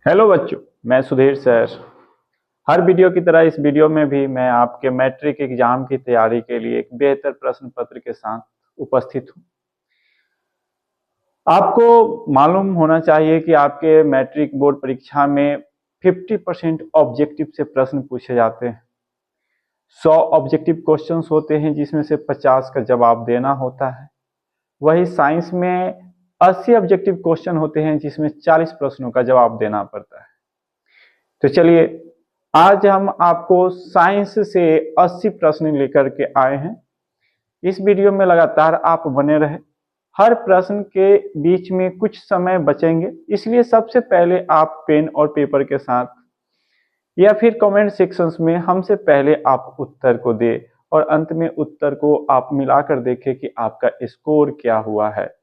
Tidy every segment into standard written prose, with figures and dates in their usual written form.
Hello बच्चों, मैं Sudhir sir. हर video की तरह इस वीडियो में भी मैं आपके मैट्रिक एग्जाम की तैयारी के लिए एक बेहतर प्रश्न पत्र के साथ उपस्थित हूँ। आपको मालूम होना चाहिए कि आपके मैट्रिक बोर्ड परीक्षा में 50% ऑब्जेक्टिव से प्रश्न पूछे जाते हैं। 100 ऑब्जेक्टिव क्वेश्चंस होते हैं जिसमें से 50 का जवाब देना होता है। वही साइंस में 80 ऑब्जेक्टिव क्वेश्चन होते हैं जिसमें 40 प्रश्नों का जवाब देना पड़ता है। तो चलिए, आज हम आपको साइंस से 80 प्रश्न लेकर के आए हैं। इस वीडियो में लगातार आप बने रहे। हर प्रश्न के बीच में कुछ समय बचेंगे, इसलिए सबसे पहले आप पेन और पेपर के साथ या फिर कमेंट सेक्शंस में हमसे पहले आप उत्तर को दें और अंत में उत्तर को आप मिलाकर देखें कि आपका स्कोर क्या हुआ है।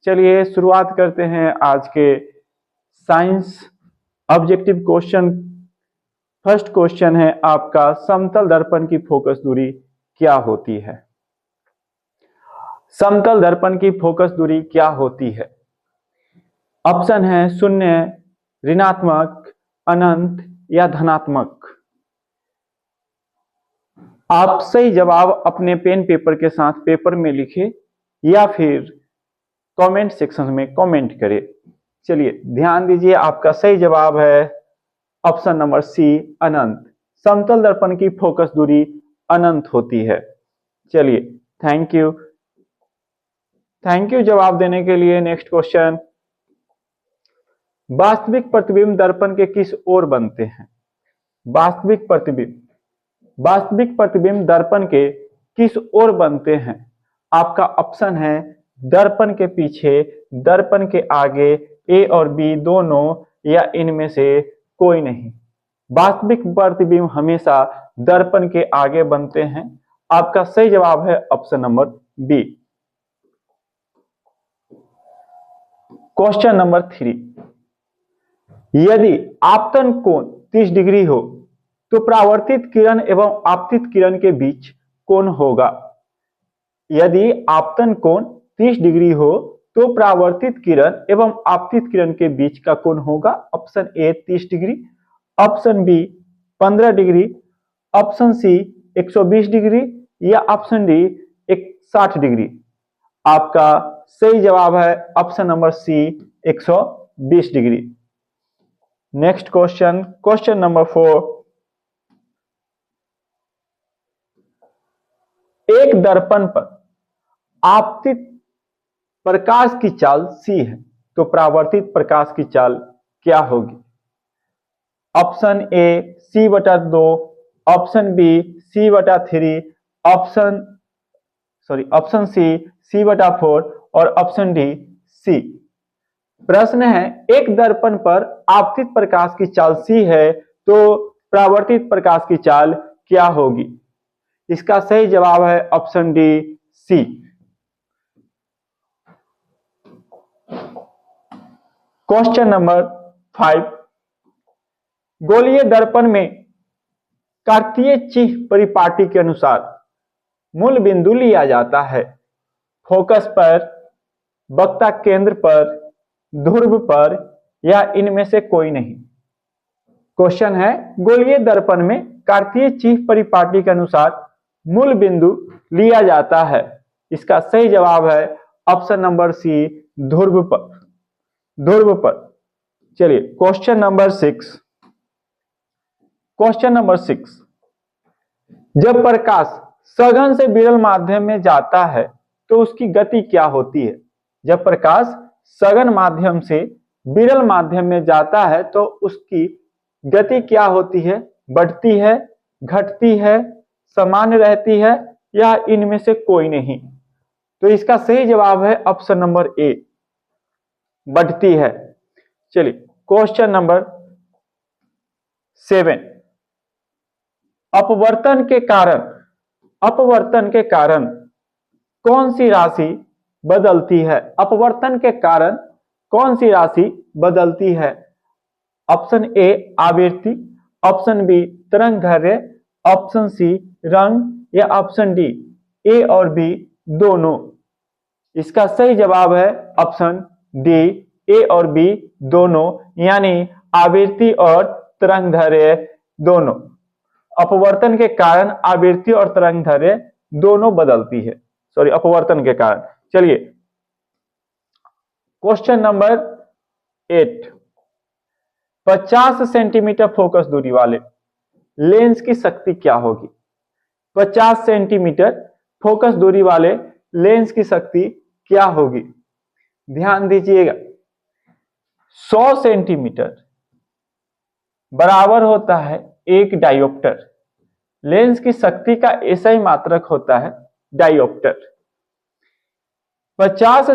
चलिए शुरुआत करते हैं आज के science objective question. First question है आपका, समतल दर्पण की फोकस दूरी क्या होती है? समतल दर्पण की फोकस दूरी क्या होती है? ऑप्शन है शून्य, ऋणात्मक, अनंत या धनात्मक। आप सही जवाब अपने पेन पेपर के साथ पेपर में लिखें या फिर कमेंट सेक्शन में कमेंट करें। चलिए ध्यान दीजिए, आपका सही जवाब है ऑप्शन नंबर सी, अनंत। समतल दर्पण की फोकस दूरी अनंत होती है। चलिए थैंक यू जवाब देने के लिए। नेक्स्ट क्वेश्चन, वास्तविक प्रतिबिंब दर्पण के किस ओर बनते हैं? वास्तविक प्रतिबिंब दर्पण के किस ओर बनते हैं? आपका ऑप्शन है दर्पण के पीछे, दर्पण के आगे, ए और बी दोनों या इनमें से कोई नहीं। वास्तविक प्रतिबिंब हमेशा दर्पण के आगे बनते हैं। आपका सही जवाब है option number B. Question number 3, यदि आपतन कोण 30 डिग्री हो तो परावर्तित किरण एवं आपतित किरण के बीच कोण होगा। यदि आपतन कोण 30 डिग्री हो तो परावर्तित किरण एवं आपतित किरण के बीच का कोण होगा। Option A 30 degree, option B 15 degree, option C 120 degree या ऑप्शन डी 60 डिग्री। आपका सही जवाब है option number C 120 degree. Next question, question number 4, एक दर्पण पर आपतित प्रकाश की चाल सी है तो परावर्तित प्रकाश की चाल क्या होगी? Option A C/2, option B C/3, option C C/4 और ऑप्शन डी सी। प्रश्न है, एक दर्पण पर आपतित प्रकाश की चाल सी है तो परावर्तित प्रकाश की चाल क्या होगी? इसका सही जवाब है option D C. Question number 5, गोलीय दर्पण में कार्तीय चिह्न परिपाटी के अनुसार मूल बिंदु लिया जाता है। फोकस पर, वक्ता केंद्र पर, ध्रुव पर या इनमें से कोई नहीं। क्वेश्चन है, गोलीय दर्पण में कार्तीय चिह्न परिपाटी के अनुसार मूल बिंदु लिया जाता है। इसका सही जवाब है ऑप्शन नंबर सी, ध्रुव पर। चलिए क्वेश्चन नंबर 6, जब प्रकाश सघन से विरल माध्यम में जाता है तो उसकी गति क्या होती है? जब प्रकाश सघन माध्यम से विरल माध्यम में जाता है तो उसकी गति क्या होती है? बढ़ती है, घटती है, सामान्य रहती है या इनमें से कोई नहीं। तो इसका सही जवाब है ऑप्शन नंबर ए, बढ़ती है। चलिए क्वेश्चन नंबर 7, अपवर्तन के कारण कौन सी राशि बदलती है? अपवर्तन के कारण कौन सी राशि बदलती है? ऑप्शन ए आवृत्ति, ऑप्शन बी तरंगदैर्घ्य, ऑप्शन सी रंग या ऑप्शन डी ए और बी दोनों। इसका सही जवाब है ऑप्शन डी, ए और बी दोनों, यानी आवृत्ति और तरंगदैर्घ्य दोनों, अपवर्तन के कारण आवृत्ति और तरंगदैर्घ्य दोनों बदलती है, सॉरी अपवर्तन के कारण। चलिए क्वेश्चन नंबर 8, 50 सेंटीमीटर फोकस दूरी वाले लेंस की शक्ति क्या होगी? 50 सेंटीमीटर फोकस दूरी वाले लेंस की शक्ति क्या होगी? ध्यान दीजिएगा, 100 सेंटीमीटर बराबर होता है 1 डायोप्टर। लेंस की शक्ति का ऐसा ही मात्रक होता है डायोप्टर। 50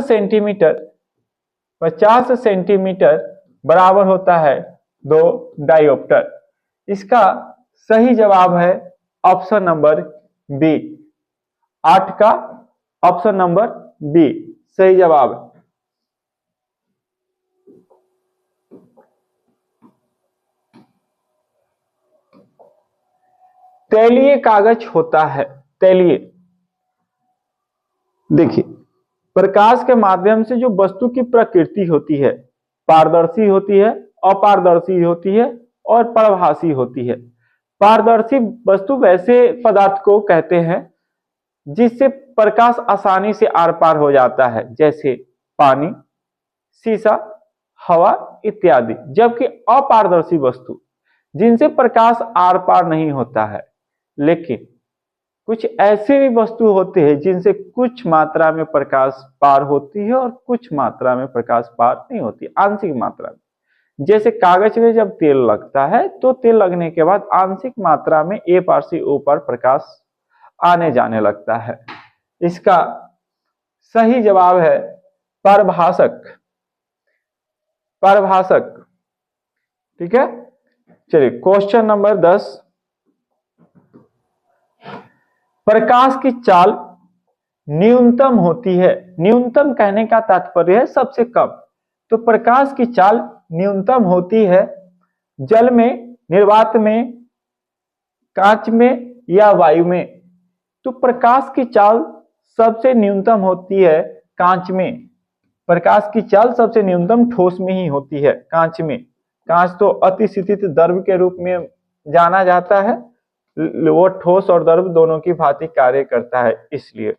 सेंटीमीटर बराबर होता है 2 डायोप्टर। इसका सही जवाब है ऑप्शन नंबर बी, 8 का ऑप्शन नंबर बी सही जवाब है। तैलीय कागज होता है, तैलीय, देखिए प्रकाश के माध्यम से जो वस्तु की प्रकृति होती है, पारदर्शी होती है, अपारदर्शी होती है और प्रभासी होती है। पारदर्शी वस्तु वैसे पदार्थ को कहते हैं जिससे प्रकाश आसानी से आर पार हो जाता है, जैसे पानी, शीशा, हवा इत्यादि। जबकि अपारदर्शी वस्तु जिनसे प्रकाश आर पार नहीं होता है, लेकिन कुछ ऐसे भी वस्तु होते हैं जिनसे कुछ मात्रा में प्रकाश पार होती है और कुछ मात्रा में प्रकाश पार नहीं होती, आंशिक मात्रा में। जैसे कागज में जब तेल लगता है तो तेल लगने के बाद आंशिक मात्रा में ए पार से ओ पार प्रकाश आने जाने लगता है। इसका सही जवाब है पारभासक, पारभासक। ठीक है, चलिए क्वेश्चन नंबर 10, प्रकाश की चाल न्यूनतम होती है। न्यूनतम कहने का तात्पर्य है सबसे कम। तो प्रकाश की चाल न्यूनतम होती है जल में, निर्वात में, कांच में या वायु में। तो प्रकाश की चाल सबसे न्यूनतम होती है कांच में। प्रकाश की चाल सबसे न्यूनतम ठोस में ही होती है, कांच में। कांच तो अतिशीतित द्रव के रूप में जाना जाता है, वो ठोस और द्रव दोनों की भांति कार्य करता है, इसलिए।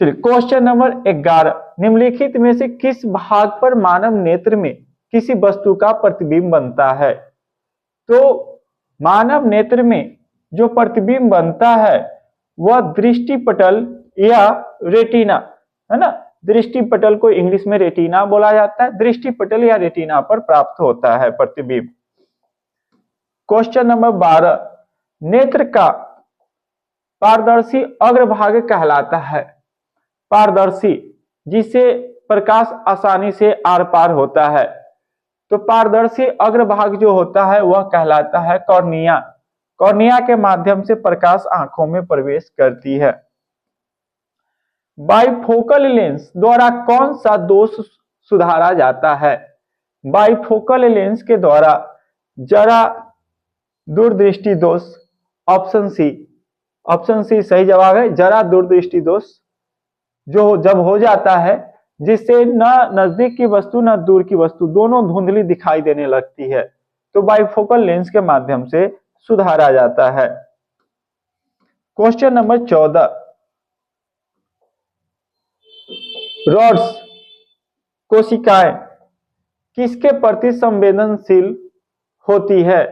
चलिए क्वेश्चन नंबर 11, निम्नलिखित में से किस भाग पर मानव नेत्र में किसी वस्तु का प्रतिबिंब बनता है? तो मानव नेत्र में जो प्रतिबिंब बनता है वह दृष्टिपटल या रेटिना, है ना। दृष्टिपटल को इंग्लिश में रेटिना बोला जाता है। दृष्टिपटल या रेटिना पर प्राप्त होता है प्रतिबिंब। क्वेश्चन नंबर 12, नेत्र का पारदर्शी अग्रभाग कहलाता है। पारदर्शी जिससे प्रकाश आसानी से आर पार होता है, तो पारदर्शी अग्रभाग जो होता है वह कहलाता है कॉर्निया। कॉर्निया के माध्यम से प्रकाश आंखों में प्रवेश करती है। बाइफोकल लेंस द्वारा कौन सा दोष सुधारा जाता है? बाइफोकल लेंस के द्वारा जरा दूरदृष्टि दोष, ऑप्शन सी, ऑप्शन सी सही जवाब है। जरा दूरदृष्टि दोष जो जब हो जाता है, जिससे न नजदीक की वस्तु न दूर की वस्तु दोनों धुंधली दिखाई देने लगती है, तो बाइफोकल लेंस के माध्यम से सुधारा जाता है। क्वेश्चन नंबर 14, रॉड्स कोशिकाएं किसके प्रति संवेदनशील होती है?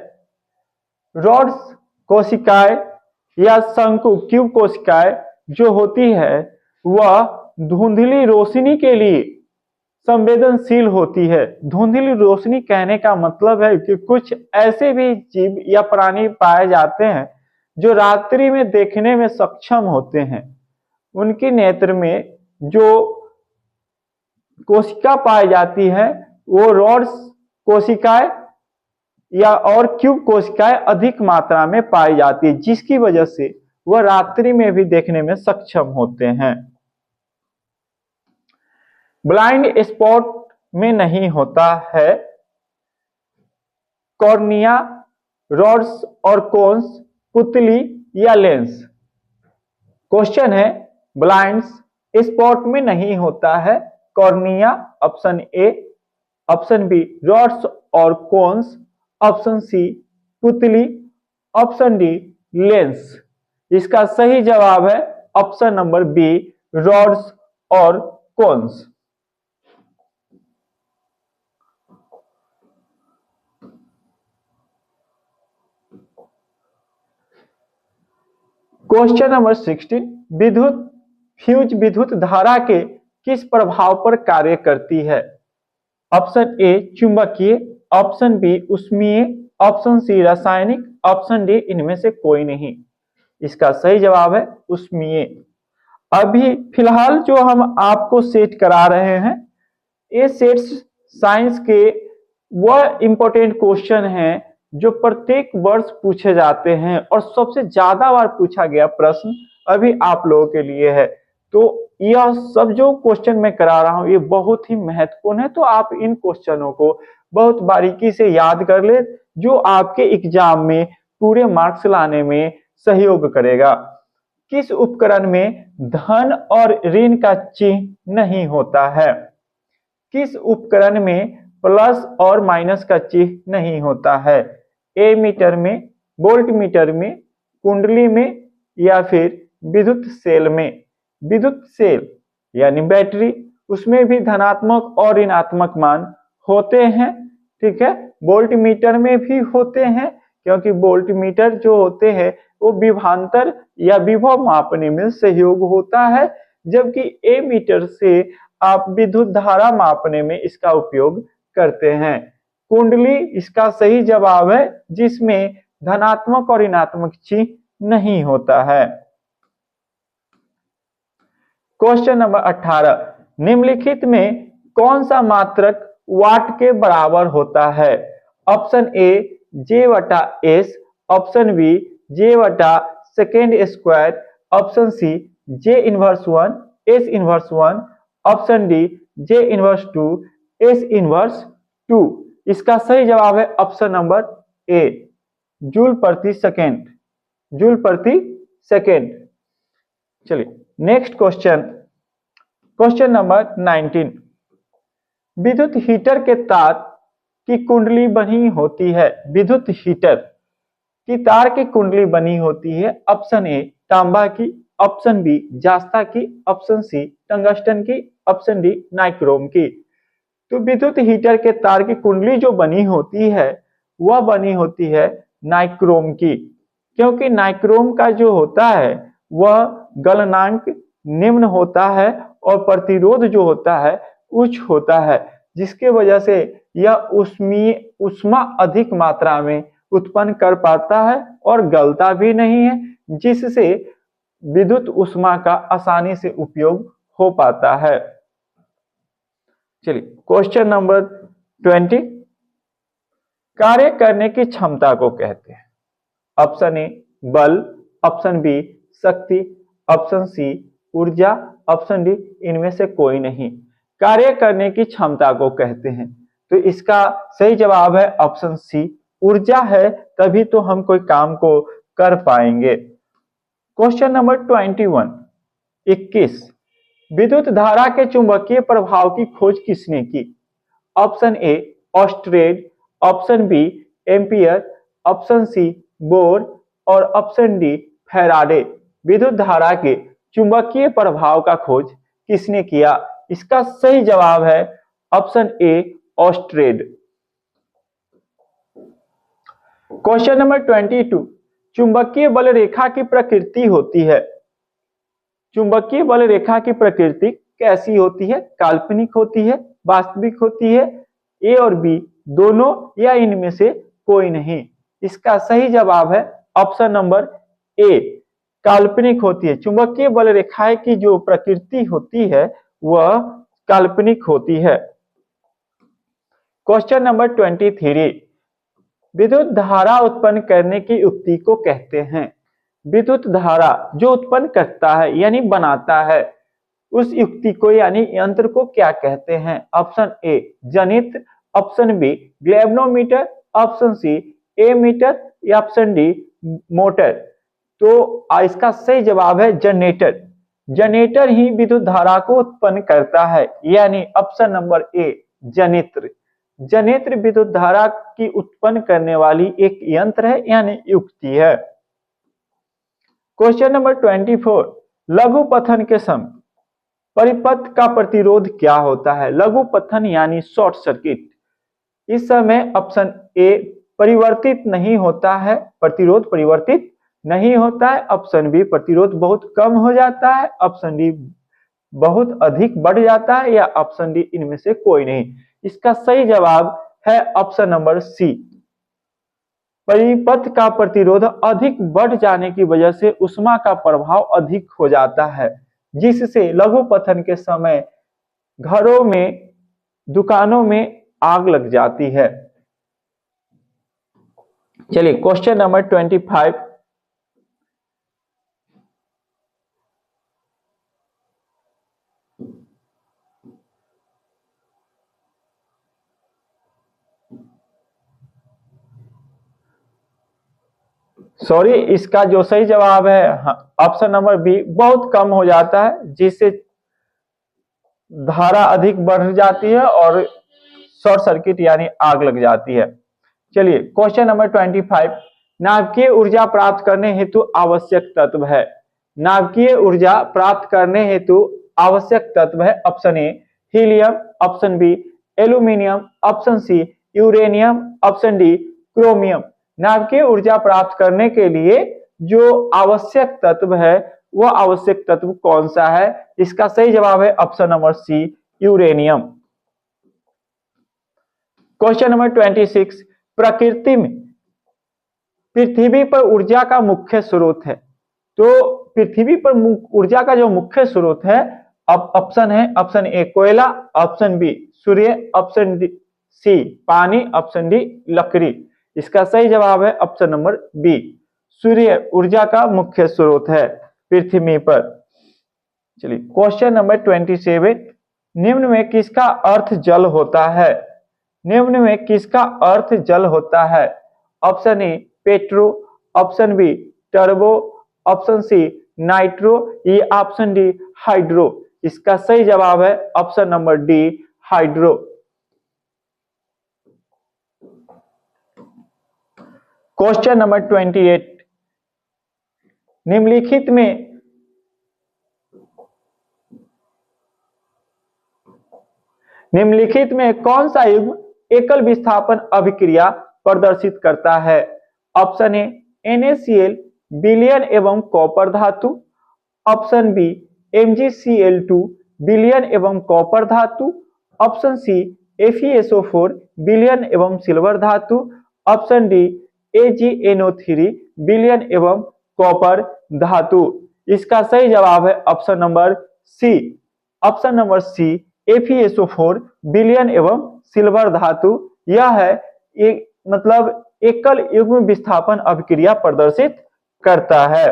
रॉड्स कोशिकाएं या शंकु क्यूब कोशिकाएं जो होती है वह धुंधली रोशनी के लिए संवेदनशील होती है। धुंधली रोशनी कहने का मतलब है कि कुछ ऐसे भी जीव या प्राणी पाए जाते हैं जो रात्रि में देखने में सक्षम होते हैं। उनके नेत्र में जो कोशिका पाई जाती है वो रॉड्स कोशिकाएं या और क्यूब कोशिकाएं अधिक मात्रा में पाई जाती है, जिसकी वजह से वह रात्रि में भी देखने में सक्षम होते हैं। ब्लाइंड स्पॉट में नहीं होता है कॉर्निया, रॉड्स और कोन्स, पुतली या लेंस। क्वेश्चन है ब्लाइंड स्पॉट में नहीं होता है cornea, option A, option B rods और कोन्स, ऑप्शन सी पुतली, ऑप्शन डी लेंस। इसका सही जवाब है ऑप्शन नंबर बी रॉड्स और कोन्स। क्वेश्चन नंबर 16, विद्युत फ्यूज विद्युत धारा के किस प्रभाव पर कार्य करती है? ऑप्शन ए चुंबकीय, ऑप्शन बी ऊष्मीय, ऑप्शन सी रासायनिक, ऑप्शन डी इनमें से कोई नहीं। इसका सही जवाब है ऊष्मीय। अभी फिलहाल जो हम आपको सेट करा रहे हैं, ये सेट्स साइंस के वह इंपॉर्टेंट क्वेश्चन हैं जो प्रत्येक वर्ष पूछे जाते हैं और सबसे ज्यादा बार पूछा गया प्रश्न अभी आप लोगों के लिए है। तो यह सब जो क्वेश्चन मैं करा रहा हूं ये बहुत ही महत्वपूर्ण है, तो आप इन क्वेश्चनों को बहुत बारीकी से याद कर ले, जो आपके एग्जाम में पूरे मार्क्स लाने में सहयोग करेगा। किस उपकरण में धन और ऋण का चिन्ह नहीं होता है? किस उपकरण में प्लस और माइनस का चिन्ह नहीं होता है? ए मीटर में, वोल्ट मीटर में, कुंडली में या फिर विद्युत सेल में? विद्युत सेल यानी बैटरी, उसमें भी धनात्मक और ऋणात्मक मान होते हैं, ठीक है। वोल्ट मीटर में भी होते हैं, क्योंकि वोल्ट मीटर जो होते हैं वो विभवांतर या विभव मापने में सहयोग होता है, जबकि ए मीटर से आप विद्युत धारा मापने में इसका उपयोग करते हैं। कुंडली इसका सही जवाब है, जिसमें धनात्मक और ऋणात्मक चिन्ह नहीं होता है। क्वेश्चन नंबर 18, निम्नलिखित में कौन सा मात्रक वाट के बराबर होता है? ऑप्शन ए जे बटा एस, ऑप्शन बी जे बटा second square, option C J inverse 1 S inverse 1, option D J inverse 2 S inverse 2। इसका सही जवाब है ऑप्शन नंबर ए जूल प्रति सेकेंड, जूल प्रति सेकेंड। चलिए नेक्स्ट क्वेश्चन, क्वेश्चन नंबर 19, विद्युत हीटर के तार की कुंडली बनी होती है। विद्युत हीटर की तार की कुंडली बनी होती है ऑप्शन ए तांबा की, ऑप्शन बी जास्ता की, ऑप्शन सी टंगस्टन की, ऑप्शन डी नाइक्रोम की। तो विद्युत हीटर के तार की कुंडली जो बनी होती है वह बनी होती है नाइक्रोम की, क्योंकि नाइक्रोम का जो होता है वह गलनांक निम्न होता है और प्रतिरोध जो होता है उच्च होता है, जिसके वजह से यह ऊष्मा अधिक मात्रा में उत्पन्न कर पाता है और गलता भी नहीं है, जिससे विद्युत ऊष्मा का आसानी से उपयोग हो पाता है। चलिए क्वेश्चन नंबर 20, कार्य करने की क्षमता को कहते हैं। ऑप्शन ए बल, ऑप्शन बी शक्ति, ऑप्शन सी ऊर्जा, ऑप्शन डी इनमें से कोई नहीं। कार्य करने की क्षमता को कहते हैं, तो इसका सही जवाब है ऑप्शन सी ऊर्जा है, तभी तो हम कोई काम को कर पाएंगे। क्वेश्चन नंबर 21, विद्युत धारा के चुंबकीय प्रभाव की खोज किसने की? ऑप्शन ए ऑस्ट्रेड, option B Ampere, option C Bohr और ऑप्शन डी फैराडे। विद्युत धारा के चुंबकीय प्रभाव का खोज किसने किया? इसका सही जवाब है ऑप्शन ए ऑस्ट्रेड। क्वेश्चन नंबर 22, चुंबकीय बल रेखा की प्रकृति होती है। चुंबकीय बल रेखा की प्रकृति कैसी होती है? काल्पनिक होती है, वास्तविक होती है, ए और बी दोनों या इनमें से कोई नहीं। इसका सही जवाब है ऑप्शन नंबर ए काल्पनिक होती है। चुंबकीय बल रेखाएं की जो प्रकृति होती है वह काल्पनिक होती है। क्वेश्चन नंबर 23, विद्युत धारा उत्पन्न करने की युक्ति को कहते हैं। विद्युत धारा जो उत्पन्न करता है यानी बनाता है, उस युक्ति को यानी यंत्र को क्या कहते हैं? ऑप्शन ए जनित्र, option B galvanometer, option C ammeter या ऑप्शन डी मोटर। तो इसका सही जवाब है जनरेटर। जनरेटर ही विद्युत धारा को उत्पन्न करता है, यानी ऑप्शन नंबर ए जनित्र। जनेत्र विद्युत धारा की उत्पन्न करने वाली एक यंत्र है यानी युक्ति है। क्वेश्चन नंबर 24, लघु पथन के समय परिपथ का प्रतिरोध क्या होता है? लघु पथन यानी शॉर्ट सर्किट, इस समय ऑप्शन ए परिवर्तित नहीं होता है, प्रतिरोध परिवर्तित नहीं होता है। ऑप्शन बी प्रतिरोध बहुत कम हो जाता है। ऑप्शन डी बहुत अधिक बढ़ जाता है, या ऑप्शन डी इनमें से कोई नहीं। इसका सही जवाब है ऑप्शन नंबर सी, परिपथ का प्रतिरोध अधिक बढ़ जाने की वजह से ऊष्मा का प्रभाव अधिक हो जाता है, जिससे लघु पथन के समय घरों में, दुकानों में आग लग जाती है। चलिए क्वेश्चन नंबर 25, सॉरी, इसका जो सही जवाब है ऑप्शन नंबर बी, बहुत कम हो जाता है, जिससे धारा अधिक बढ़ जाती है और शॉर्ट सर्किट यानी आग लग जाती है। चलिए क्वेश्चन नंबर 25, नाभिकीय ऊर्जा प्राप्त करने हेतु आवश्यक तत्व है। नाभिकीय ऊर्जा प्राप्त करने हेतु आवश्यक तत्व है। Option A helium, option B aluminium, option C uranium, option D chromium. नाभिकीय ऊर्जा प्राप्त करने के लिए जो आवश्यक तत्व है वो आवश्यक तत्व कौन सा है? इसका सही जवाब है option number C uranium. Question number 26, प्रकृति में पृथ्वी पर ऊर्जा का मुख्य स्रोत है। तो पृथ्वी पर ऊर्जा का जो मुख्य स्रोत है, अब ऑप्शन है ऑप्शन ए कोयला, ऑप्शन बी सूर्य, ऑप्शन डी सी पानी, ऑप्शन डी लकड़ी। इसका सही जवाब है ऑप्शन नंबर बी, सूर्य ऊर्जा का मुख्य स्रोत है पृथ्वी पर। चलिए क्वेश्चन नंबर 27, निम्न में किसका अर्थ जल होता है? निम्न में किसका अर्थ जल होता है? Option A petro, option B turbo, option C nitro, ये ऑप्शन डी हाइड्रो। इसका सही जवाब है option number D hydro. Question number 28, निम्नलिखित में कौन सा युग्म एकल विस्थापन अभिक्रिया प्रदर्शित करता है? ऑप्शन ए NaCl विलयन एवं कॉपर धातु, ऑप्शन बी MgCl2 विलयन एवं कॉपर धातु, ऑप्शन सी FeSO4 विलयन एवं सिल्वर धातु, ऑप्शन डी AgNO3 विलयन एवं कॉपर धातु। इसका सही जवाब है option number C, option number C FeSO4 विलयन एवं सिल्वर धातु। यह है एक मतलब एकल युग्म विस्थापन अभिक्रिया प्रदर्शित करता है।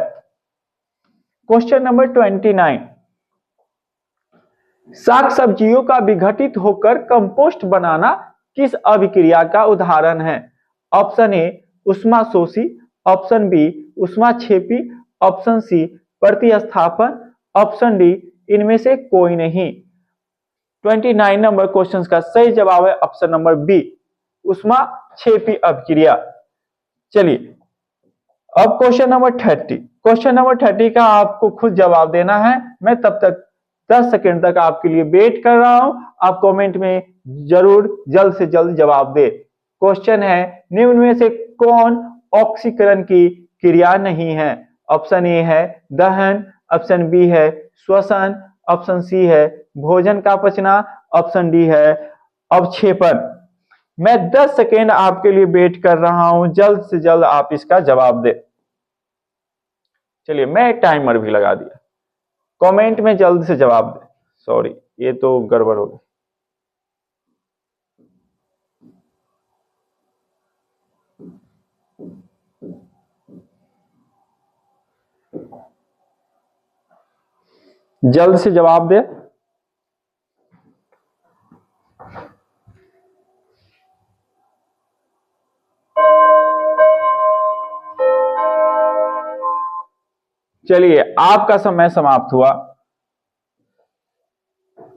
क्वेश्चन नंबर 29, साग सब्जियों का विघटित होकर कंपोस्ट बनाना किस अभिक्रिया का उदाहरण है? ऑप्शन ए उष्माशोषी, ऑप्शन बी उष्माक्षेपी, ऑप्शन सी प्रतिस्थापन, ऑप्शन डी इनमें से कोई नहीं। 29 नंबर क्वेश्चन का सही जवाब है ऑप्शन नंबर बी उष्माक्षेपी अभिक्रिया। चलिए अब क्वेश्चन नंबर 30, क्वेश्चन नंबर 30 का आपको खुद जवाब देना है। मैं तब तक 10 सेकंड तक आपके लिए वेट कर रहा हूं, आप कमेंट में जरूर जल्द से जल्द जवाब दे। क्वेश्चन है निम्न में से कौन ऑक्सीकरण की क्रिया नहीं है? ऑप्शन ए है दहन, ऑप्शन बी है श्वसन, ऑप्शन सी है भोजन का पचना, ऑप्शन डी है अवक्षेपण। मैं 10 सेकेंड आपके लिए वेट कर रहा हूं, जल्द से जल्द आप इसका जवाब दे। चलिए मैं टाइमर भी लगा दिया, कमेंट में जल्द से जवाब दे। सॉरी ये तो गड़बड़ हो गई। जल्द से जवाब दे। चलिए आपका समय समाप्त हुआ।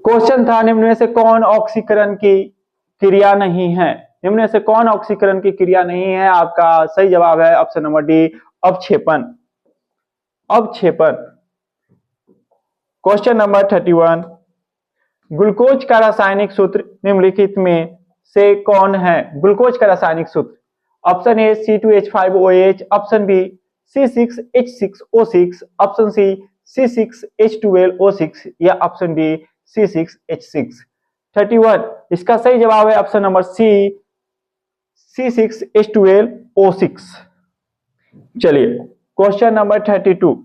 क्वेश्चन था निम्न में से कौन ऑक्सीकरण की क्रिया नहीं है। निम्न से कौन ऑक्सीकरण की क्रिया नहीं है? आपका सही जवाब है ऑप्शन नंबर डी, अवक्षेपण। अवक्षेपण। क्वेश्चन नंबर 31, ग्लूकोज का रासायनिक सूत्र निम्नलिखित में से कौन है? ग्लूकोज का रासायनिक सूत्र, option A C2H5OH, option B C6H6O6, option C C6H12O6 या ऑप्शन डी C6H6। 31, इसका सही जवाब है ऑप्शन नंबर सी, C6H12O6। चलिए क्वेश्चन नंबर 32,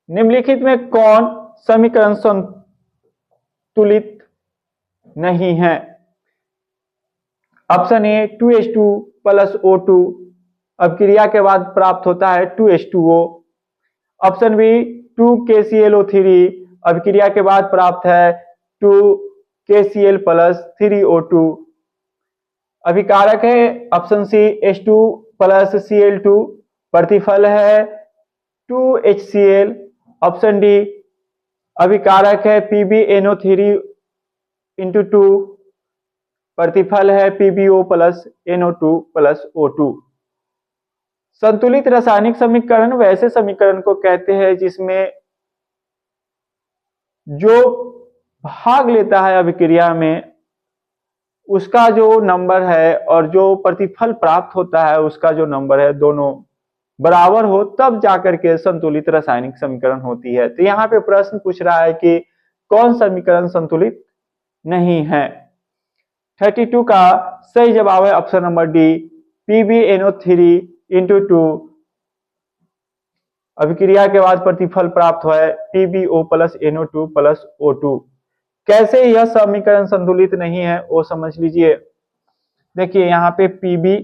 निम्नलिखित में कौन समीकरण संतुलित नहीं है? ऑप्शन ए 2H2 प्लस O2 अभिक्रिया के बाद प्राप्त होता है 2H2O, ऑप्शन बी 2KClO3 अभिक्रिया के बाद प्राप्त है 2KCl प्लस 3O2, अभिकारक है option C H2 plus Cl2, प्रतिफल है 2HCl, ऑप्शन डी अभिकारक है PbNO3 इंटू 2, प्रतिफल है PbO plus NO2 plus O2। संतुलित रासायनिक समीकरण वैसे समीकरण को कहते हैं जिसमें जो भाग लेता है अभिक्रिया में उसका जो नंबर है और जो प्रतिफल प्राप्त होता है उसका जो नंबर है दोनों बराबर हो, तब जाकर के संतुलित रासायनिक समीकरण होती है। तो यहाँ पे प्रश्न पूछ रहा है कि कौन समीकरण संतुलित नहीं है? 32 का सही जवाब है option number D, PbNO3 into 2 अभिक्रिया के बाद प्रतिफल प्राप्त हुआ है PbO plus NO2 plus O2। कैसे यह समीकरण संतुलित नहीं है वो समझ लीजिए। देखिए यहाँ पे PbN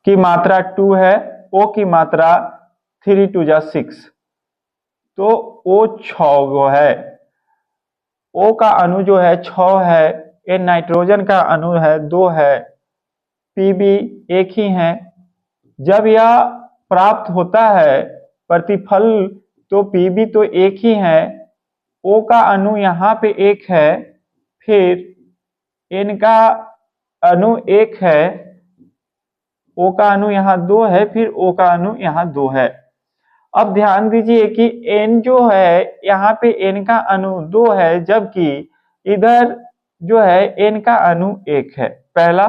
की मात्रा 2 है, O की मात्रा 3 2 जा 6, तो O 6 गो है, O का अणु जो है 6 है, N नाइट्रोजन का अणु है 2 है, Pb एक ही है। जब यह प्राप्त होता है प्रतिफल तो Pb तो एक ही है, O का अणु यहाँ पे एक है, फिर N का अणु एक है, O का अणु यहाँ 2 है, फिर O का अणु यहाँ 2 है। अब ध्यान दीजिए कि N जो है यहाँ पे N का अणु 2 है, जबकि इधर जो है N का अणु 1 है, पहला।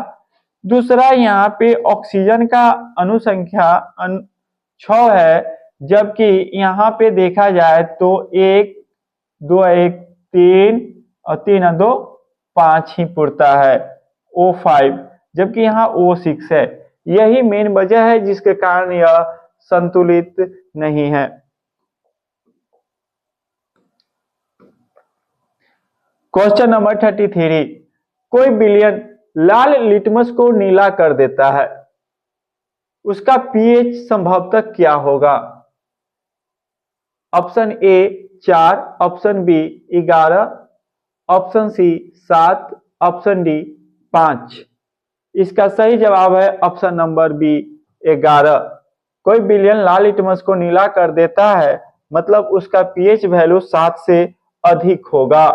दूसरा यहाँ पे ऑक्सीजन का अणु संख्या 6 है, जबकि यहाँ पे देखा जाए तो 1 2 1 3 और 3 2 5 ही पुरता है, O5, जबकि यहाँ O6 है। यही मेन वजह है जिसके कारण यह संतुलित नहीं है। क्वेश्चन नंबर 33, कोई विलयन लाल लिटमस को नीला कर देता है, उसका पीएच संभवतः क्या होगा? Option A 4, option B 11, option C 7, option D 5। इसका सही जवाब है ऑप्शन नंबर बी 11। कोई विलयन लाल लिटमस को नीला कर देता है मतलब उसका पीएच वैल्यू 7 से अधिक होगा,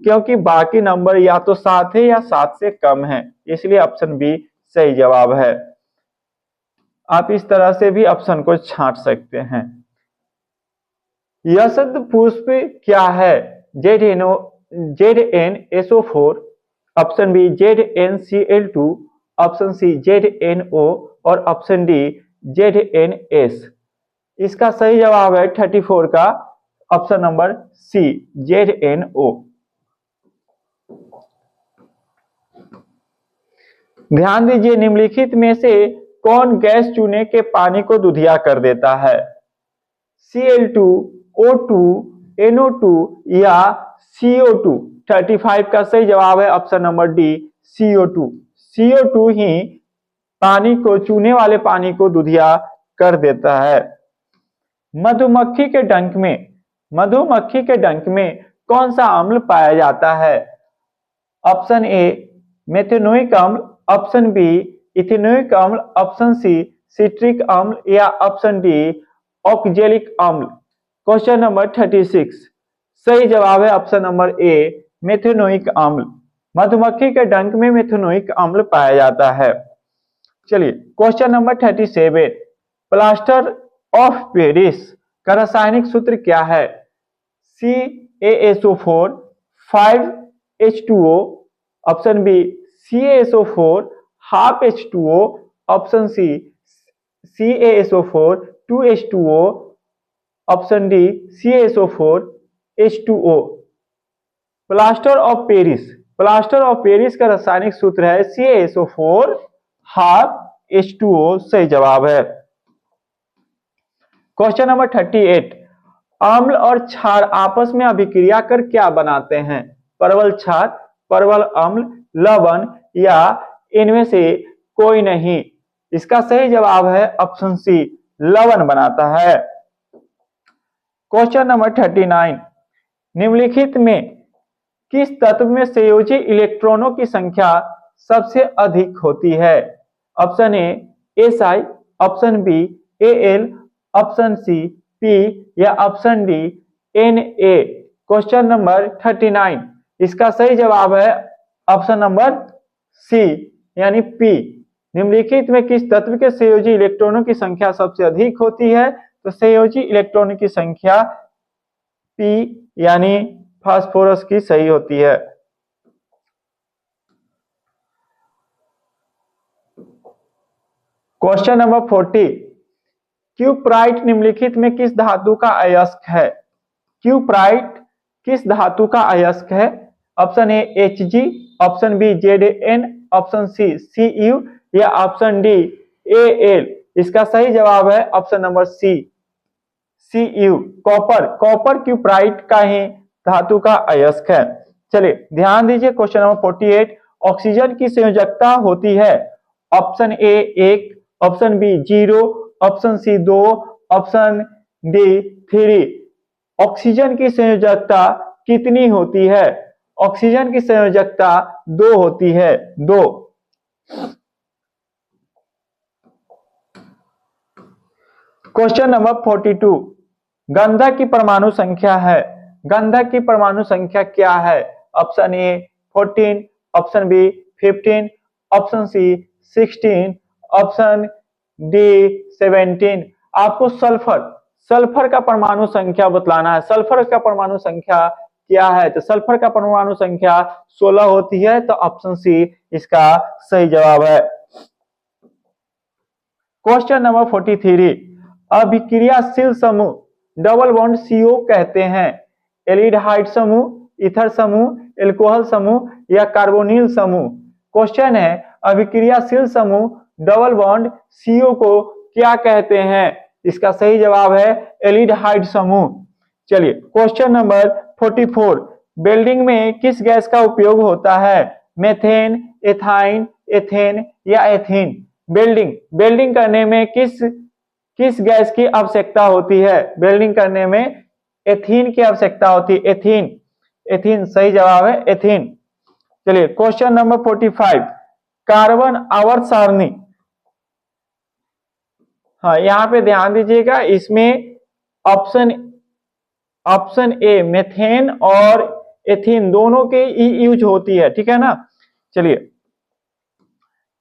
क्योंकि बाकी नंबर या तो 7 है या 7 से कम है, इसलिए ऑप्शन बी सही जवाब है। आप इस तरह से भी ऑप्शन को छांट सकते हैं। यशद पुष्प क्या है? ZnSO4, option B ZnCl2, option C ZnO और ऑप्शन डी ZnS। इसका सही जवाब है 34 का ऑप्शन नंबर सी ZnO। ध्यान दीजिए निम्नलिखित में से कौन गैस चूने के पानी को दुधिया कर देता है? Cl2, O2, NO2 या CO2। 35 का सही जवाब है option number D CO2। CO2 ही पानी को, चूने वाले पानी को दुधिया कर देता है। मधुमक्खी के डंक में कौन सा अम्ल पाया जाता है? ऑप्शन ए मेथेनोइक अम्ल, ऑप्शन बी इथेनोइक अम्ल, ऑप्शन सी सिट्रिक अम्ल या ऑप्शन डी ऑक्जेलिक अम्ल। क्वेश्चन नंबर 36, सही जवाब है ऑप्शन नंबर ए, मेथेनोइक अम्ल। मधुमक्खी के डंक में मेथेनोइक अम्ल पाया जाता है। चलिए question number 37, plaster of Paris का रासायनिक सूत्र क्या है? CaSO4 5H2O, option B CaSO4 half H2O, option C CaSO4 2H2O, option D CaSO4 H2O। Plaster of Paris, plaster of Paris का रासायनिक सूत्र है CaSO4 हाफ H2O, सही जवाब है। क्वेश्चन नंबर 38, अम्ल और क्षार आपस में अभिक्रिया कर क्या बनाते हैं? परवल क्षार, परवल अम्ल, लवण या इनमें से कोई नहीं? इसका सही जवाब है ऑप्शन सी, लवण बनाता है। क्वेश्चन नंबर 39, निम्नलिखित में किस तत्व में संयोजी इलेक्ट्रॉनों की संख्या सबसे अधिक होती है? Option A Si, option B Al, option C P या option D Na। Question number 39, इसका सही जवाब है ऑप्शन नंबर सी यानी P। निम्नलिखित में किस तत्व के संयोजी इलेक्ट्रॉनों की संख्या सबसे अधिक होती है? तो संयोजी इलेक्ट्रॉनों की संख्या P यानी फास्फोरस की सही होती है। क्वेश्चन नंबर 40, क्यूप्राइट निम्नलिखित में किस धातु का अयस्क है? क्यूप्राइट किस धातु का अयस्क है? Option A Hg, option B Zn, option C Cu या ऑप्शन डी Al। इसका सही जवाब है option number C Cu। Copper, copper cuprite का ही धातु का अयस्क है। चलिए ध्यान दीजिए क्वेश्चन नंबर 48, ऑक्सीजन की संयोजकता होती है? Option A 1, option B 0, option C 2, option D 3। Oxygen की संयोजकता कितनी होती है? ऑक्सीजन की संयोजकता 2 होती है, 2। क्वेश्चन नंबर 42, गंधक की परमाणु संख्या है? गंधक की परमाणु संख्या क्या है? Option A 14, option B 15, option C 16, option D 17। आपको सल्फर, सल्फर का परमाणु संख्या बतलाना है। सल्फर का परमाणु संख्या क्या है? तो सल्फर का परमाणु संख्या 16 होती है, तो ऑप्शन सी इसका सही जवाब है। क्वेश्चन नंबर 43, अभिक्रियाशील समूह डबल बॉन्ड CO कहते हैं? एल्डिहाइड समूह, ईथर समूह, एल्कोहल समूह या कार्बोनिल समूह? क्वेश्चन है अभिक्रियाशील समूह डबल बॉन्ड CO को क्या कहते हैं? इसका सही जवाब है एल्डिहाइड समूह। चलिए क्वेश्चन नंबर 44, वेल्डिंग में किस गैस का उपयोग होता है? मेथेन, एथाइन, एथेन या एथीन? वेल्डिंग, वेल्डिंग करने में किस गैस की आवश्यकता होती है? वेल्डिंग करने में एथीन की आवश्यकता होती है, एथीन। एथीन सही जवाब है, एथीन। चलिए क्वेश्चन नंबर 45, कार्बन आवर्त सारणी। हाँ यहाँ पे ध्यान दीजिएगा, इसमें ऑप्शन ए मेथेन और एथीन दोनों के यूज होती है, ठीक है ना। चलिए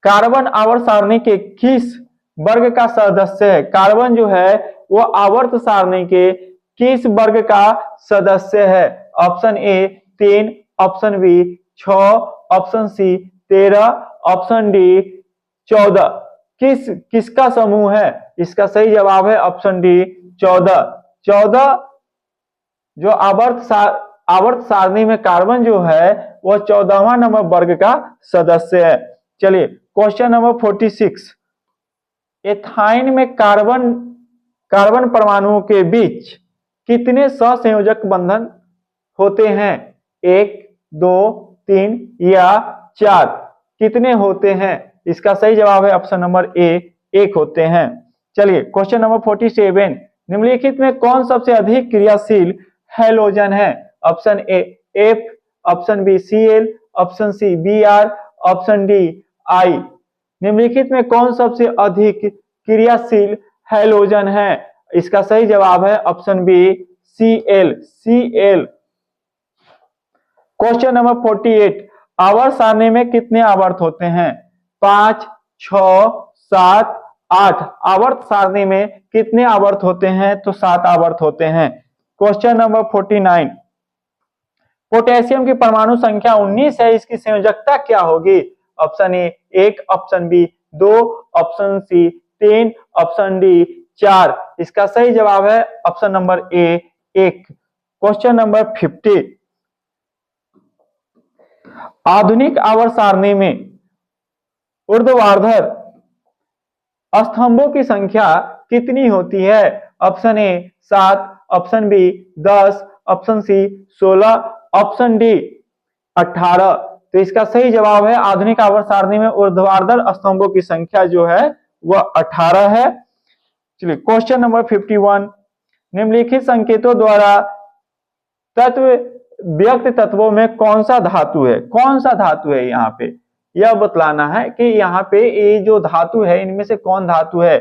कार्बन आवर्त सारणी के किस वर्ग का सदस्य है? कार्बन जो है वो आवर्त सारणी के किस वर्ग का सदस्य है? Option A 3, option B 6, option C 13, option D 14। किसका समूह है? इसका सही जवाब है ऑप्शन डी 14। 14 जो आवर्त सारणी में कार्बन जो है वो 14वां नंबर वर्ग का सदस्य है। चलिए क्वेश्चन नंबर 46, एथाइन में कार्बन परमाणुओं के बीच कितने सहसंयोजक बंधन होते हैं? 1, 2, 3 या 4? कितने होते हैं? इसका सही जवाब है ऑप्शन नंबर ए 1 होते हैं। चलिए क्वेश्चन नंबर 47, निम्नलिखित में कौन सबसे अधिक क्रियाशील हैलोजन है? Option A F, option B Cl, option C Br, option D I। निम्नलिखित में कौन सबसे अधिक क्रियाशील हैलोजन है? इसका सही जवाब है option B Cl। Question number 48, आवर्त सारणी में कितने आवर्त होते हैं? 5, 6, 7, 8। आवर्त सारणी में कितने आवर्त होते हैं? तो 7 आवर्त होते हैं। क्वेश्चन नंबर 49, पोटेशियम की परमाणु संख्या 19 है, इसकी संयोजकता क्या होगी? Option A 1, option B 2, option C 3, option D 4। इसका सही जवाब है option number A 1। Question number 50, आधुनिक आवर्त सारणी में ऊर्ध्वाधर स्तंभों की संख्या कितनी होती है? Option A 7, option B 10, option C 16, option D 18। तो इसका सही जवाब है आधुनिक आवर्त सारणी में ऊर्ध्वाधर स्तंभों की संख्या जो है वह 18 है। चलिए क्वेश्चन नंबर 51, निम्नलिखित संकेतों द्वारा तत्व व्यक्त तत्वों में कौन सा धातु है? कौन सा धातु है? यहाँ पे यह बतलाना है कि यहाँ पे ये जो धातु है इनमें से कौन धातु है?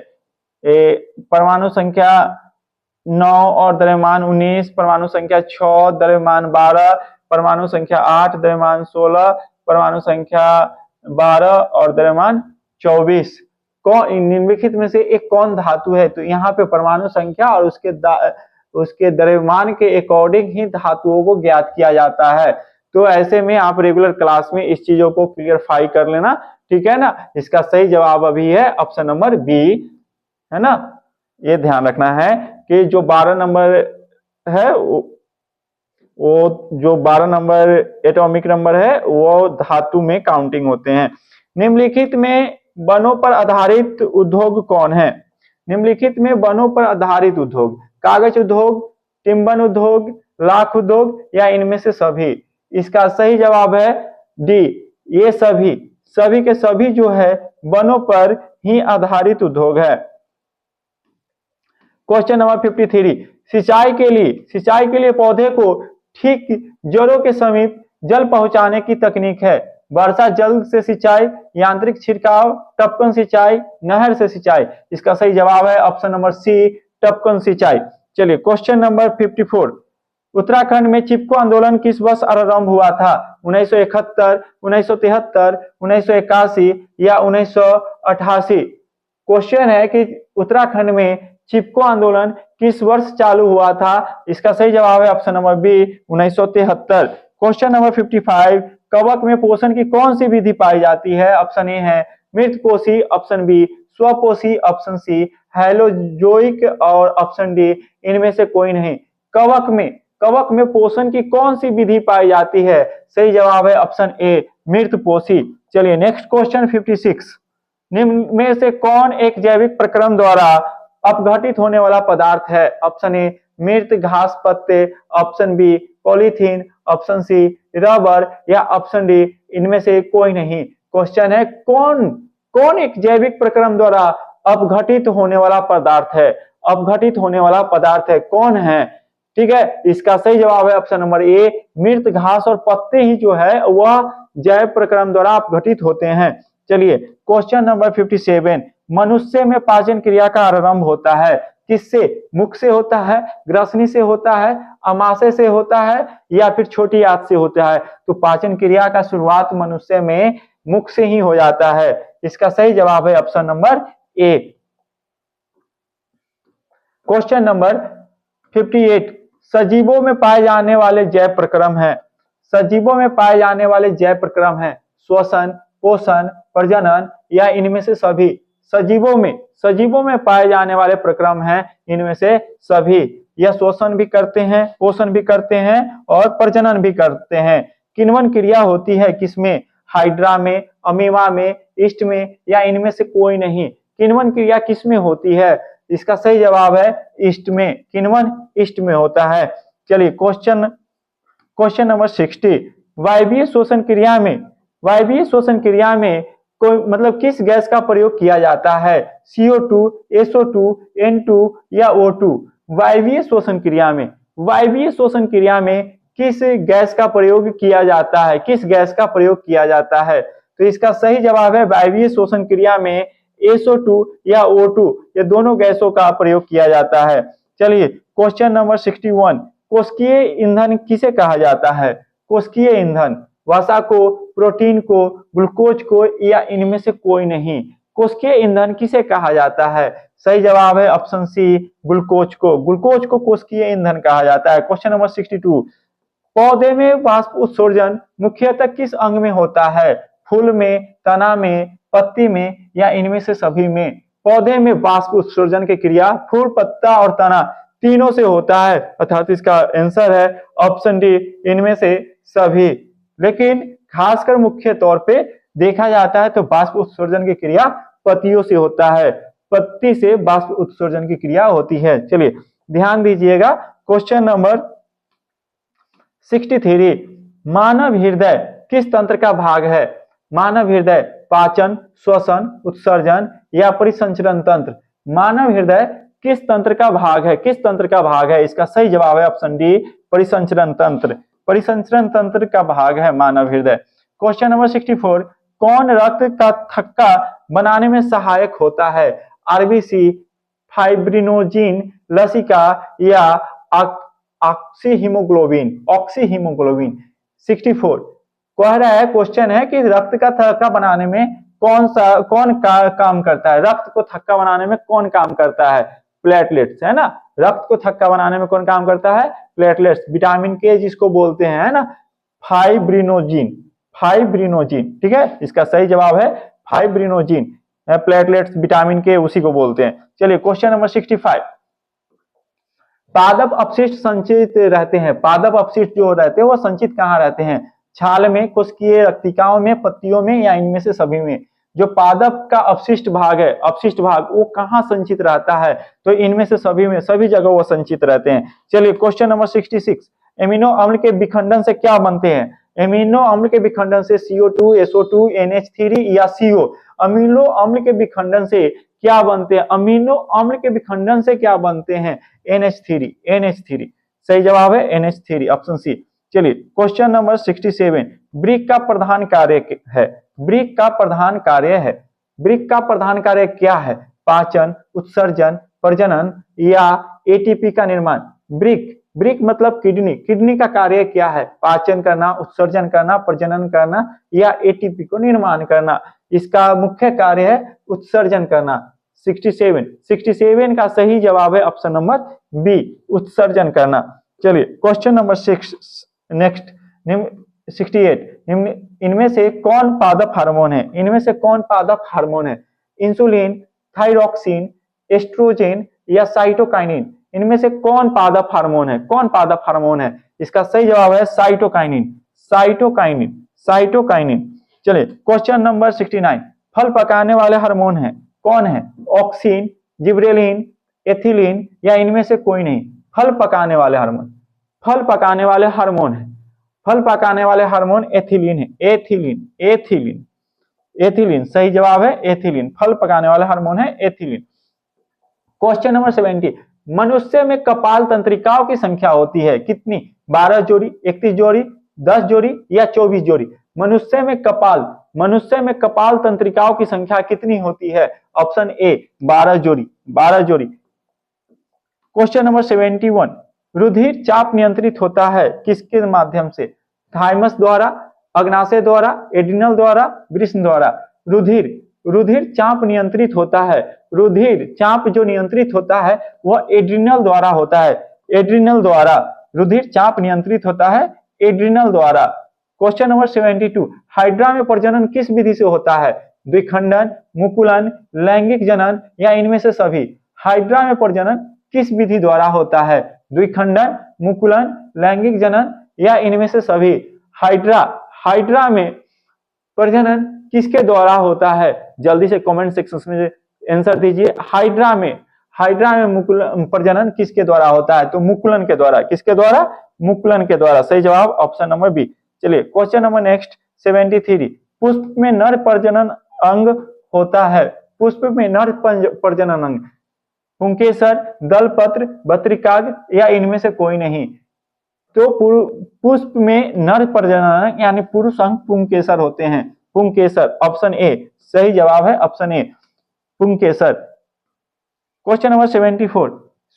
परमाणु संख्या 9 और द्रव्यमान 19, परमाणु संख्या 6, द्रव्यमान 12, परमाणु संख्या 8, द्रव्यमान 16, परमाणु संख्या 12 और द्रव्यमान 24। कौन निम्नलिखित में से एक कौन धातु है? तो यहाँ पे परमाणु संख्या और उसके द्रव्यमान के अकॉर्डिंग ही धातुओं को ज्ञात किया जाता है। तो ऐसे में आप रेगुलर क्लास में इस चीजों को क्लियरफाई कर लेना, ठीक है ना। इसका सही जवाब अभी है ऑप्शन नंबर बी, है ना। ये ध्यान रखना है कि जो 12 नंबर है वो जो 12 नंबर एटॉमिक नंबर है वो धातु में काउंटिंग होते हैं। निम्नलिखित में वनों पर आधारित उद्योग कौन है? निम्नलिखित में वनों पर आधारित उद्योग, कागज उद्योग, टिम्बन उद्योग, लाख उद्योग या इनमें से सभी? इसका सही जवाब है डी, ये सभी के सभी जो है वनों पर ही आधारित उद्योग है। क्वेश्चन नंबर 53, सिंचाई के लिए पौधे को ठीक जड़ों के समीप जल पहुंचाने की तकनीक है? वर्षा जल से सिंचाई, यांत्रिक छिड़काव, टपकन सिंचाई, नहर से सिंचाई? इसका सही जवाब है ऑप्शन नंबर सी, टपकन सिंचाई। चलिए क्वेश्चन नंबर 54, उत्तराखंड में चिपको आंदोलन किस वर्ष आरंभ हुआ था? 1971, 1973, 1981 या 1988? क्वेश्चन है कि उत्तराखंड में चिपको आंदोलन किस वर्ष चालू हुआ था? इसका सही जवाब है option number B, 1973। Question number 55, कवक में पोषण की कौन सी विधि पाई जाती है? ऑप्शन ए है मृतपोषी, ऑप्शन बी स्वपोषी, ऑप्शन सी हैलोजोइक और ऑप्शन डी इनमें से कोई नहीं। कवक में पोषण की कौन सी विधि पाई जाती है? सही जवाब है ऑप्शन ए, मृतपोषी। चलिए नेक्स्ट क्वेश्चन 56, निम्न में से कौन एक जैविक प्रक्रम द्वारा अपघटित होने वाला पदार्थ है? ऑप्शन ए मृत घास पत्ते, option B polythene, option C rubber या ऑप्शन डी इनमें से कोई नहीं। क्वेश्चन है कौन एक जैविक प्रक्रम द्वारा अपघटित होने वाला पदार्थ है? अपघटित होने वाला पदार्थ है, कौन है? ठीक है, इसका सही जवाब है ऑप्शन नंबर ए, मृत घास और पत्ते ही जो है वह जैव प्रक्रम द्वारा अपघटित होते हैं। चलिए क्वेश्चन नंबर 57, मनुष्य में पाचन क्रिया का आरंभ होता है किससे? मुख से होता है, ग्रसनी से होता है, अमाशय से होता है या फिर छोटी आंत से होता है? तो पाचन क्रिया का शुरुआत मनुष्य में मुख से ही हो जाता है। इसका सही जवाब है ऑप्शन नंबर ए। क्वेश्चन नंबर 58, सजीवों में पाए जाने वाले जैव प्रक्रम है? सजीवों में पाए जाने वाले जैव प्रक्रम है श्वसन, पोषण, प्रजनन या इनमें से सभी? सजीवों में पाए जाने वाले प्रक्रम हैं इनमें से सभी। यह श्वसन भी करते हैं, पोषण भी करते हैं और प्रजनन भी करते हैं। किण्वन क्रिया होती है किसमें? हाइड्रा में, अमीबा में, ईस्ट में या इनमें से कोई नहीं? किण्वन क्रिया किसमें होती है? इसका सही जवाब है ईस्ट में, किण्वन ईस्ट में होता है। चलिए क्वेश्चन नंबर 60, वायवीय श्वसन क्रिया में कोई मतलब किस गैस का प्रयोग किया जाता है? CO2, SO2, N2 या O2? वायवीय श्वसन क्रिया में किस गैस का प्रयोग किया जाता है? किस गैस का प्रयोग किया जाता है? तो इसका सही जवाब है वायवीय श्वसन क्रिया में SO2 या O2 ये दोनों गैसों का प्रयोग किया जाता है। चलिए क्वेश्चन नंबर 61, कोशिकीय ईंधन किसे कहा जाता है? कोशिकीय ईंधन, वसा को, प्रोटीन को, ग्लूकोज को, या इनमें से कोई नहीं। कोशिकीय ईंधन किसे कहा जाता है? सही जवाब है ऑप्शन सी, ग्लूकोज को। ग्लूकोज को कोशिकीय ईंधन कहा जाता है। क्वेश्चन नंबर 62, पौधे में वाष्प उत्सर्जन मुख्यतः किस अंग में होता है? फूल में, तना में, पत्ती में, या इनमें से सभी में? पौधे में वाष्प उत्सर्जन की क्रिया फूल, पत्ता और तना तीनों से होता है, अर्थात इसका आंसर है ऑप्शन डी, इनमें से सभी। लेकिन खासकर मुख्य तौर पे देखा जाता है तो वाष्प उत्सर्जन की क्रिया पत्तियों से होता है, पत्ती से वाष्प उत्सर्जन की क्रिया होती है। चलिए ध्यान दीजिएगा, क्वेश्चन नंबर 63, मानव हृदय किस तंत्र का भाग है? मानव हृदय पाचन, श्वसन, उत्सर्जन या परिसंचरण तंत्र? मानव हृदय किस तंत्र का भाग है? किस तंत्र का भाग है? इसका सही जवाब है ऑप्शन डी, परिसंचरण तंत्र। परिसंचरण तंत्र का भाग है मानव हृदय। क्वेश्चन नंबर 64, कौन रक्त का थक्का बनाने में सहायक होता है? आरबीसी, फाइब्रिनोजिन, लसिका या ऑक्सीहीमोग्लोबिन? ऑक्सीहीमोग्लोबिन। 64 कह रहा है, क्वेश्चन है कि रक्त का थक्का बनाने में कौन काम करता है? रक्त को थक्का बनाने में कौन काम करता है? प्लेटलेट्स, है ना। रक्त को थक्का बनाने में कौन काम करता है? प्लेटलेट्स। विटामिन के जिसको बोलते हैं, है ना, फाइब्रिनोजिन। फाइब्रिनोजिन, ठीक है, इसका सही जवाब है फाइब्रिनोजिन। प्लेटलेट्स, विटामिन के, उसी को बोलते हैं। चलिए क्वेश्चन नंबर 65, पादप अपशिष्ट संचित रहते हैं। पादप अपशिष्ट जो रहते हैं वो संचित कहाँ रहते हैं? छाल में, कोशिकीय रक्तिकाओं में, पत्तियों में, या इनमें से सभी में? जो पादप का अपशिष्ट भाग है, अपशिष्ट भाग, वो कहाँ संचित रहता है? तो इनमें से सभी में, सभी जगह वो संचित रहते हैं। चलिए क्वेश्चन नंबर 66, एमिनो अम्ल के विखंडन से क्या बनते हैं? एमिनो अम्ल के विखंडन से CO2, SO2, NH3 या CO? अमीनो अम्ल के विखंडन से क्या बनते हैं? अमीनो अम्ल के विखंडन से क्या बनते हैं? NH3। NH3 सही जवाब है, NH3 ऑप्शन सी। चलिए क्वेश्चन नंबर 67, ब्रिक का प्रधान कार्य है। ब्रिक का प्रधान कार्य है, ब्रिक का प्रधान कार्य क्या है? पाचन, उत्सर्जन, प्रजनन या ATP का निर्माण? ब्रिक, ब्रिक मतलब किडनी। किडनी का कार्य क्या है? पाचन करना, उत्सर्जन करना, प्रजनन करना या ATP को निर्माण करना? इसका मुख्य कार्य है उत्सर्जन करना। 67 का सही जवाब है ऑप्शन नंबर बी, उत्सर्जन करना। चलिए क्वेश्चन नंबर 6 नेक्स्ट, 68, इनमें से कौन पादप हार्मोन है? इनमें से कौन पादप हार्मोन है? इंसुलिन, थायरॉक्सिन, एस्ट्रोजेन या साइटोकाइनिन? इनमें से कौन पादप हार्मोन है? कौन पादप हार्मोन है? इसका सही जवाब है साइटोकाइनिन। Cytokinin, cytokinin. चलिए क्वेश्चन नंबर 69, फल पकाने वाले हार्मोन है, कौन है? ऑक्सिन, जिब्रेलिन, एथिलीन या इनमें से कोई नहीं? फल पकाने वाले हार्मोन, फल पकाने वाले हार्मोन है, फल पकाने वाले हार्मोन एथिलीन है। एथिलीन, एथिलीन, एथिलीन सही जवाब है, एथिलीन। फल पकाने वाला हार्मोन है एथिलीन। क्वेश्चन नंबर 70, मनुष्य में कपाल तंत्रिकाओं की संख्या होती है कितनी? 12 जोड़ी, 31 जोड़ी, 10 जोड़ी या 24 जोड़ी? मनुष्य में कपाल तंत्रिकाओं की संख्या कितनी होती है? ऑप्शन ए 12 जोड़ी, 12 जोड़ी। क्वेश्चन नंबर 71, रुधिर चाप नियंत्रित होता है किसके माध्यम से? थाइमस द्वारा, अग्नाशय द्वारा, एड्रिनल द्वारा, वृषण द्वारा? रुधिर चाप नियंत्रित होता है, रुधिर चाप जो नियंत्रित होता है वह एड्रिनल द्वारा होता है। एड्रिनल द्वारा रुधिर चाप नियंत्रित होता है, एड्रिनल द्वारा। क्वेश्चन नंबर 72, हाइड्रा में प्रजनन किस विधि से होता है? द्विखंडन, मुकुलन, लैंगिक जनन या इनमें से सभी? हाइड्रा में प्रजनन किस विधि द्वारा होता है? द्विखंडन, मुकुलन, लैंगिक जनन या इनमें से सभी? हाइड्रा में प्रजनन किसके द्वारा होता है? जल्दी से कमेंट सेक्शन में आंसर दीजिए। हाइड्रा में मुकुलन प्रजनन किसके द्वारा होता है? तो मुकुलन के द्वारा। किसके द्वारा? मुकुलन के द्वारा। सही जवाब ऑप्शन नंबर बी। चलिए क्वेश्चन नंबर नेक्स्ट 73, पुष्प में नर प्रजनन अंग होता है, पुष्प में नर प्रजनन अंग पुंकेसर, दलपत्र, बद्रिकाग या इनमें से कोई नहीं? तो पुष्प में नर प्रजनन यानी पुरुष अंग पुंकेसर होते हैं, पुंकेसर। ऑप्शन ए सही जवाब है, ऑप्शन ए पुंकेसर। क्वेश्चन नंबर 74,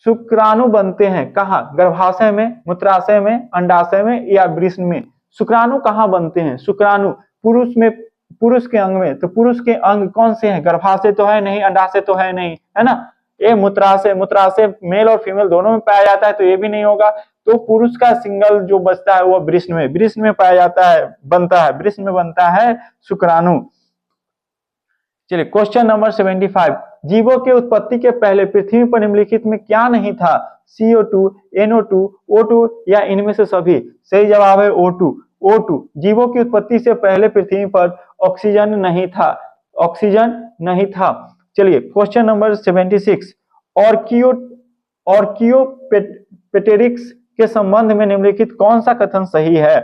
शुक्राणु बनते हैं कहाँ? गर्भाशय में, मूत्राशय में, अंडाशय में या वृषण में? शुक्राणु कहाँ बनते हैं? शुक्राणु पुरुष के अंग में, तो पुरुष के अंग कौन से हैं? गर्भाशय तो है नहीं, अंडाशय तो है नहीं, है ना। ये मूत्राशय मेल और फीमेल दोनों में पाया जाता है, तो ये भी नहीं होगा। तो पुरुष का सिंगल जो बचता है वो वृषण में पाया जाता है, वृषण में बनता है शुक्राणु। चलिए क्वेश्चन नंबर 75, जीवों के उत्पत्ति के पहले पृथ्वी पर निम्नलिखित में क्या नहीं था? CO2, NO2, O2 या इनमें से सभी? सही जवाब है O2। जीवों की उत्पत्ति से पहले पृथ्वी पर ऑक्सीजन नहीं था। चलिए क्वेश्चन नंबर 76, ऑर्कियोपेटेरिक्स के संबंध में निम्नलिखित कौन सा कथन सही है?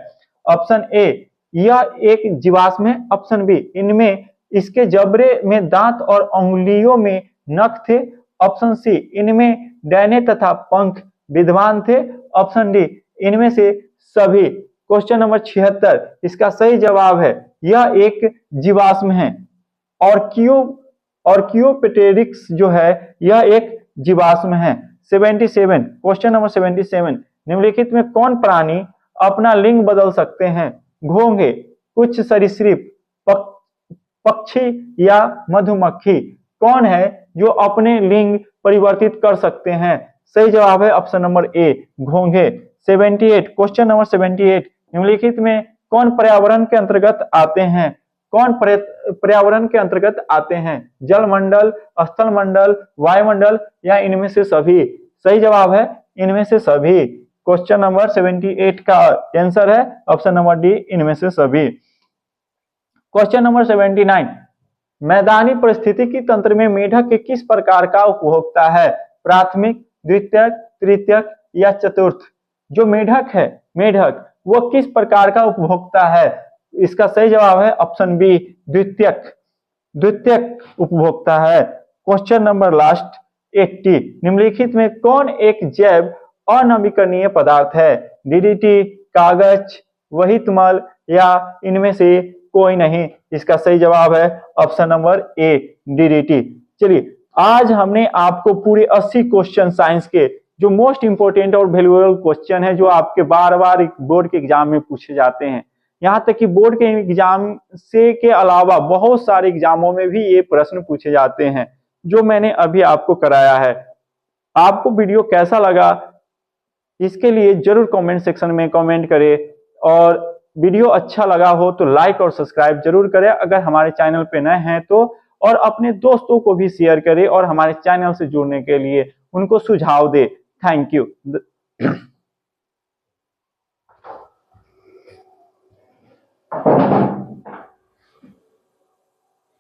ऑप्शन ए, यह एक जीवाश्म है। ऑप्शन बी, इनमें इसके जबड़े में दांत और अंगुलियों में नख थे। ऑप्शन सी, इनमें डैने तथा पंख विद्यमान थे। ऑप्शन डी, इनमें से सभी। क्वेश्चन नंबर 76, इसका सही जवाब है यह एक जीवाश्म है। ऑर्कियोपेटेरिक्स जो है यह एक जीवाश्म है। 77, क्वेश्चन नंबर 77, निम्नलिखित में कौन प्राणी अपना लिंग बदल सकते हैं? घोंघे, कुछ सरीसृप, पक्षी या मधुमक्खी? कौन है जो अपने लिंग परिवर्तित कर सकते हैं? सही जवाब है ऑप्शन नंबर ए, घोंघे। 78, क्वेश्चन नंबर 78, निम्नलिखित में कौन पर्यावरण के अंतर्गत आते हैं? पर्यावरण के अंतर्गत आते हैं? जलमंडल, स्थल मंडल, वायुमंडल या इनमें से सभी? सही जवाब है इनमें से सभी। क्वेश्चन नंबर 78 का आंसर है ऑप्शन नंबर डी, इनमें से सभी। क्वेश्चन नंबर 79, मैदानी परिस्थितिकी तंत्र में मेढक के किस प्रकार का उपभोक्ता है? प्राथमिक, द्वितीयक, तृतीयक या चतुर्थ? जो मेढक वो किस प्रकार का उपभोक्ता है? इसका सही जवाब है ऑप्शन बी, द्वितीयक उपभोक्ता है। क्वेश्चन नंबर लास्ट 80, निम्नलिखित में कौन एक जैव अनवीकरणीय पदार्थ है? DDT, कागज, वहितमल या इनमें से कोई नहीं? इसका सही जवाब है ऑप्शन नंबर ए, DDT। चलिए आज हमने आपको पूरे 80 क्वेश्चन साइंस के जो मोस्ट इंपोर्टेंट और वैल्यूएबल क्वेश्चन है जो आपके बार-बार बोर्ड के एग्जाम में पूछे जाते हैं, यहाँ तक कि बोर्ड के एग्जाम से के अलावा बहुत सारे एग्जामों में भी ये प्रश्न पूछे जाते हैं, जो मैंने अभी आपको कराया है। आपको वीडियो कैसा लगा इसके लिए जरूर कमेंट सेक्शन में कमेंट करें, और वीडियो अच्छा लगा हो तो लाइक और सब्सक्राइब जरूर करें अगर हमारे चैनल पे नए हैं तो, और अपने दोस्तों को भी शेयर करें और हमारे चैनल से जुड़ने के लिए उनको सुझाव दें। Thank you.